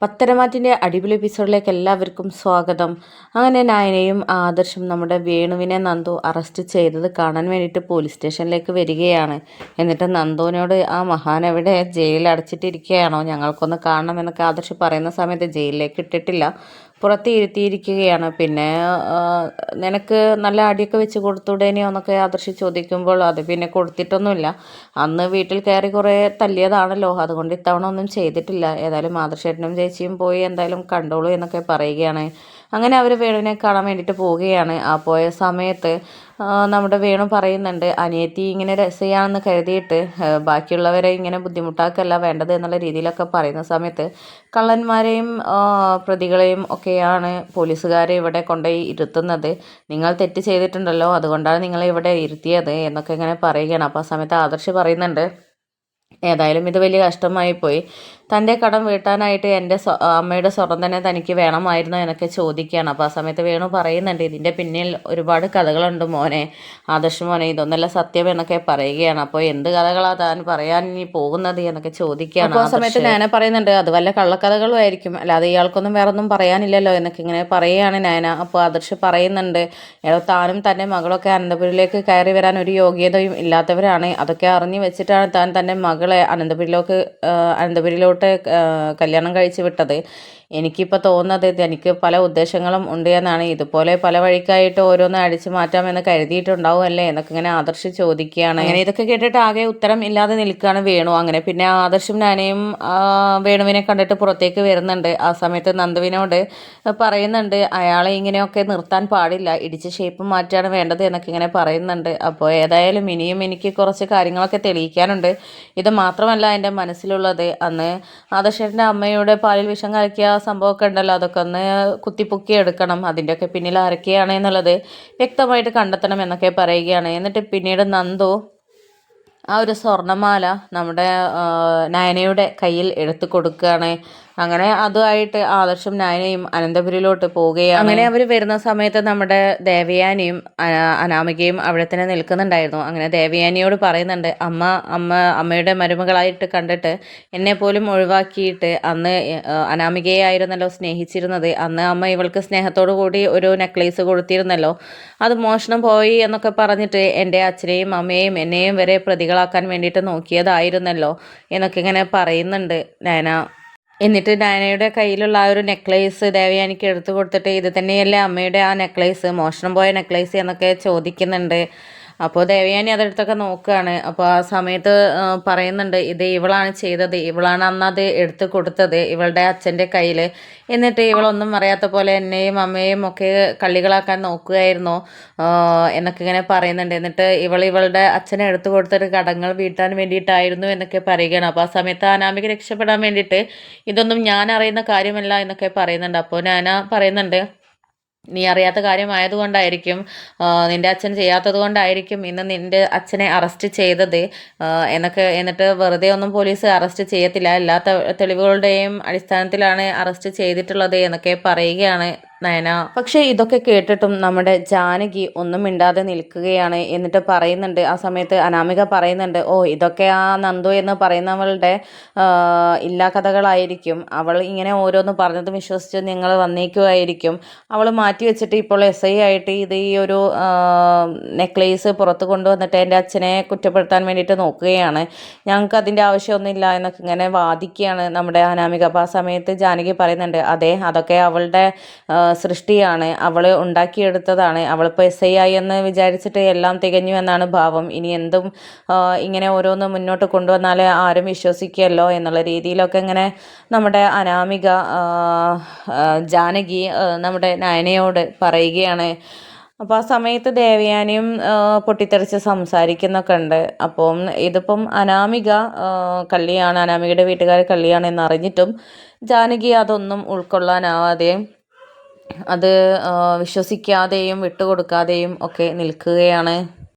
പത്തരമാറ്റിൻ്റെ അടിപൊളി എപ്പിസോഡിലേക്ക് എല്ലാവർക്കും സ്വാഗതം. അങ്ങനെ നയനയും ആദർശും നമ്മുടെ വേണുവിനെ നന്ദു അറസ്റ്റ് ചെയ്തത് കാണാൻ വേണ്ടിയിട്ട് പോലീസ് സ്റ്റേഷനിലേക്ക് വരികയാണ്. എന്നിട്ട് നന്ദുവിനോട് ആ മഹാൻ എവിടെ, ജയിലിൽ അടച്ചിട്ടിരിക്കുകയാണോ, ഞങ്ങൾക്കൊന്ന് കാണണം എന്നൊക്കെ ആദർശ് പറയുന്ന സമയത്ത് ജയിലിലേക്ക് ഇട്ടിട്ടില്ല, പുറത്ത് ഇരുത്തിയിരിക്കുകയാണ്. പിന്നെ നിനക്ക് നല്ല അടിയൊക്കെ വെച്ച് കൊടുത്തൂടേനെയോ എന്നൊക്കെ ആദർശ് ചോദിക്കുമ്പോൾ അത് പിന്നെ കൊടുത്തിട്ടൊന്നുമില്ല, അന്ന് വീട്ടിൽ കയറി കുറേ തല്ലിയതാണല്ലോ, അതുകൊണ്ട് ഇത്തവണ ഒന്നും ചെയ്തിട്ടില്ല. ഏതായാലും ആദർശേട്ടനും ചേച്ചിയും പോയി എന്തായാലും കണ്ടോളൂ എന്നൊക്കെ പറയുകയാണ്. അങ്ങനെ അവർ വേണുവിനെ കാണാൻ വേണ്ടിയിട്ട് പോവുകയാണ്. ആ പോയ സമയത്ത് നമ്മുടെ വേണു പറയുന്നുണ്ട്, അനിയത്തി ഇങ്ങനെ രസയാണെന്ന് കരുതിയിട്ട് ബാക്കിയുള്ളവരെ ഇങ്ങനെ ബുദ്ധിമുട്ടാക്കല്ല വേണ്ടത് എന്നുള്ള രീതിയിലൊക്കെ പറയുന്ന സമയത്ത് കള്ളന്മാരെയും പ്രതികളെയും ഒക്കെയാണ് പോലീസുകാരെ ഇവിടെ കൊണ്ടുപോയി ഇരുത്തുന്നത്, നിങ്ങൾ തെറ്റ് ചെയ്തിട്ടുണ്ടല്ലോ, അതുകൊണ്ടാണ് നിങ്ങളെ ഇവിടെ ഇരുത്തിയത് എന്നൊക്കെ ഇങ്ങനെ പറയുകയാണ്. അപ്പോൾ ആ സമയത്ത് ആദർശ് പറയുന്നുണ്ട്, ഏതായാലും ഇത് വലിയ കഷ്ടമായി പോയി, തൻ്റെ കടം വീട്ടാനായിട്ട് എൻ്റെ അമ്മയുടെ സ്വർണം തന്നെ തനിക്ക് വേണമായിരുന്നു എന്നൊക്കെ ചോദിക്കുകയാണ്. അപ്പോൾ ആ സമയത്ത് വേണു പറയുന്നുണ്ട്, ഇതിൻ്റെ പിന്നിൽ ഒരുപാട് കഥകളുണ്ട് മോനെ, ആദർശ് മോനെ, ഇതൊന്നല്ല സത്യം എന്നൊക്കെ പറയുകയാണ്. അപ്പോൾ എന്ത് കഥകളാണ് താൻ പറയാൻ ഇനി പോകുന്നത് എന്നൊക്കെ ചോദിക്കുകയാണ്. അപ്പോൾ ആ സമയത്ത് നയന പറയുന്നുണ്ട്, അത് വല്ല കള്ളക്കഥകളും ആയിരിക്കും, അല്ലാതെ ഇയാൾക്കൊന്നും വേറെ ഒന്നും പറയാനില്ലല്ലോ എന്നൊക്കെ ഇങ്ങനെ പറയുകയാണ് നയന. അപ്പോൾ ആദർശ് പറയുന്നുണ്ട്, താനും തൻ്റെ മകളൊക്കെ അനന്തപുരിയിലേക്ക് കയറി വരാൻ ഒരു യോഗ്യതയും ഇല്ലാത്തവരാണ്, അതൊക്കെ അറിഞ്ഞു വെച്ചിട്ടാണ് താൻ തൻ്റെ മകളെ അനന്തപുരിയിലോട്ട് കല്യാണം കഴിച്ച് വിട്ടത്. എനിക്കിപ്പോൾ തോന്നുന്നത് എനിക്ക് പല ഉദ്ദേശങ്ങളും ഉണ്ട് എന്നാണ്, ഇതുപോലെ പല വഴിക്കായിട്ട് ഓരോന്ന് അടിച്ചു മാറ്റാമെന്ന് കരുതിയിട്ടുണ്ടാവും അല്ലേ എന്നൊക്കെ ഇങ്ങനെ ആദർശ് ചോദിക്കുകയാണ്. അങ്ങനെ ഇതൊക്കെ കേട്ടിട്ട് ആകെ ഉത്തരം ഇല്ലാതെ നിൽക്കുകയാണ് വേണു. അങ്ങനെ പിന്നെ ആദർശും നാനയും വേണുവിനെ കണ്ടിട്ട് പുറത്തേക്ക് വരുന്നുണ്ട്. ആ സമയത്ത് നന്ദുവിനോട് പറയുന്നുണ്ട്, അയാളെ ഇങ്ങനെയൊക്കെ നിർത്താൻ പാടില്ല, ഇടിച്ച് ഷേപ്പ് മാറ്റാണ് വേണ്ടത് എന്നൊക്കെ ഇങ്ങനെ പറയുന്നുണ്ട്. അപ്പോൾ ഏതായാലും ഇനിയും എനിക്ക് കുറച്ച് കാര്യങ്ങളൊക്കെ തെളിയിക്കാനുണ്ട്, ഇത് മാത്രമല്ല എൻ്റെ മനസ്സിലുള്ളത്, അന്ന് ആദർശേട്ടൻ്റെ അമ്മയുടെ പാലിൽ വിഷം കലക്കിയ സംഭവമൊക്കെ ഉണ്ടല്ലോ, അതൊക്കെ ഒന്ന് കുത്തിപ്പൊക്കി എടുക്കണം, അതിൻ്റെയൊക്കെ പിന്നിൽ ആരൊക്കെയാണ് എന്നുള്ളത് വ്യക്തമായിട്ട് കണ്ടെത്തണം എന്നൊക്കെ പറയുകയാണ്. എന്നിട്ട് പിന്നീട് നന്ദു ആ ഒരു സ്വർണ്ണമാല നമ്മുടെ നയനയുടെ കയ്യിൽ എടുത്തു കൊടുക്കുകയാണ്. അങ്ങനെ അതുമായിട്ട് ആദർശും നയനയും അനന്തപുരിയിലോട്ട് പോവുകയാണ്. അങ്ങനെ അവർ വരുന്ന സമയത്ത് നമ്മുടെ ദേവയാനിയും അനാമികയും അവിടെ തന്നെ നിൽക്കുന്നുണ്ടായിരുന്നു. അങ്ങനെ ദേവയാനിയോട് പറയുന്നുണ്ട്, അമ്മയുടെ മരുമകളായിട്ട് കണ്ടിട്ട് എന്നെ പോലും ഒഴിവാക്കിയിട്ട് അന്ന് അനാമികയായിരുന്നല്ലോ സ്നേഹിച്ചിരുന്നത്, അന്ന് അമ്മ ഇവൾക്ക് സ്നേഹത്തോടു കൂടി ഒരു നെക്ലേസ് കൊടുത്തിരുന്നല്ലോ, അത് മോഷണം പോയി എന്നൊക്കെ പറഞ്ഞിട്ട് എൻ്റെ അച്ഛനെയും അമ്മയെയും എന്നെയും വരെ പ്രതികളാക്കാൻ വേണ്ടിയിട്ട് നോക്കിയതായിരുന്നല്ലോ എന്നൊക്കെ ഇങ്ങനെ പറയുന്നുണ്ട് നയന. എന്നിട്ട് നയനയുടെ കയ്യിലുള്ള ആ ഒരു നെക്ലേസ് ദേവയാനിക്ക് എടുത്തു കൊടുത്തിട്ട്, ഇത് തന്നെയല്ലേ അമ്മയുടെ ആ നെക്ലേസ്, മോഷണം പോയ നെക്ലേസ് എന്നൊക്കെ ചോദിക്കുന്നുണ്ട്. അപ്പോൾ ദേവയാനി അതെടുത്തൊക്കെ നോക്കുകയാണ്. അപ്പോൾ ആ സമയത്ത് പറയുന്നുണ്ട്, ഇത് ഇവളാണ് ചെയ്തത്, ഇവളാണ് അന്ന് അത് എടുത്ത് കൊടുത്തത് ഇവളുടെ അച്ഛൻ്റെ കയ്യിൽ, എന്നിട്ട് ഇവളൊന്നും അറിയാത്ത പോലെ എന്നെയും അമ്മയെയും ഒക്കെ കള്ളികളാക്കാൻ നോക്കുകയായിരുന്നു എന്നൊക്കെ ഇങ്ങനെ പറയുന്നുണ്ട്. എന്നിട്ട് ഇവളുടെ അച്ഛനെ എടുത്തു കൊടുത്തിട്ട് കടങ്ങൾ വീട്ടാൻ വേണ്ടിയിട്ടായിരുന്നു എന്നൊക്കെ പറയുകയാണ്. അപ്പോൾ ആ സമയത്ത് അനാമിക രക്ഷപ്പെടാൻ വേണ്ടിയിട്ട് ഇതൊന്നും ഞാൻ അറിയുന്ന കാര്യമല്ല എന്നൊക്കെ പറയുന്നുണ്ട്. അപ്പോൾ നാന പറയുന്നുണ്ട്, നീ അറിയാത്ത കാര്യമായതുകൊണ്ടായിരിക്കും, നിൻ്റെ അച്ഛൻ ചെയ്യാത്തത് കൊണ്ടായിരിക്കും ഇന്ന് നിൻ്റെ അച്ഛനെ അറസ്റ്റ് ചെയ്തത് എന്നൊക്കെ. എന്നിട്ട് വെറുതെ ഒന്നും പോലീസ് അറസ്റ്റ് ചെയ്യത്തില്ല, എല്ലാ തെളിവുകളുടെയും അടിസ്ഥാനത്തിലാണ് അറസ്റ്റ് ചെയ്തിട്ടുള്ളത് എന്നൊക്കെ പറയുകയാണ് നയന. പക്ഷേ ഇതൊക്കെ കേട്ടിട്ടും നമ്മുടെ ജാനകി ഒന്നും മിണ്ടാതെ നിൽക്കുകയാണ്. എന്നിട്ട് പറയുന്നുണ്ട്, ആ സമയത്ത് അനാമിക പറയുന്നുണ്ട്, ഓ ഇതൊക്കെ ആ നന്ദു എന്ന് പറയുന്നവളുടെ ഇല്ലാ കഥകളായിരിക്കും, അവൾ ഇങ്ങനെ ഓരോന്ന് പറഞ്ഞത് വിശ്വസിച്ച് നിങ്ങൾ വന്നേക്കുമായിരിക്കും, അവൾ മാറ്റി വെച്ചിട്ട് ഇപ്പോൾ SI ആയിട്ട് ഇത് ഈ ഒരു നെക്ലേസ് പുറത്ത് കൊണ്ടുവന്നിട്ട് എൻ്റെ അച്ഛനെ കുറ്റപ്പെടുത്താൻ വേണ്ടിയിട്ട് നോക്കുകയാണ്, ഞങ്ങൾക്ക് അതിൻ്റെ ആവശ്യമൊന്നുമില്ല എന്നൊക്കെ ഇങ്ങനെ വാദിക്കുകയാണ് നമ്മുടെ അനാമിക. അപ്പോൾ ആ സമയത്ത് ജാനകി പറയുന്നുണ്ട്, അതെ അതൊക്കെ അവളുടെ സൃഷ്ടിയാണ്, അവൾ ഉണ്ടാക്കിയെടുത്തതാണ്, അവളിപ്പോൾ SI ആയി എന്ന് വിചാരിച്ചിട്ട് എല്ലാം തികഞ്ഞു എന്നാണ് ഭാവം, ഇനി എന്തും ഇങ്ങനെ ഓരോന്ന് മുന്നോട്ട് കൊണ്ടുവന്നാലേ ആരും വിശ്വസിക്കുമല്ലോ എന്നുള്ള രീതിയിലൊക്കെ ഇങ്ങനെ നമ്മുടെ അനാമിക ജാനകി നമ്മുടെ നയനയോട് പറയുകയാണ്. അപ്പോൾ ആ സമയത്ത് ദേവയാനിയും പൊട്ടിത്തെറിച്ച് സംസാരിക്കുന്നൊക്കെ ഉണ്ട്. അപ്പം ഇതിപ്പം അനാമിക കള്ളിയാണ്, അനാമികയുടെ വീട്ടുകാർ കള്ളിയാണ് എന്നറിഞ്ഞിട്ടും ജാനകി അതൊന്നും ഉൾക്കൊള്ളാനാവാതെയും അത് വിശ്വസിക്കാതെയും വിട്ടുകൊടുക്കാതെയും ഒക്കെ നിൽക്കുകയാണ്.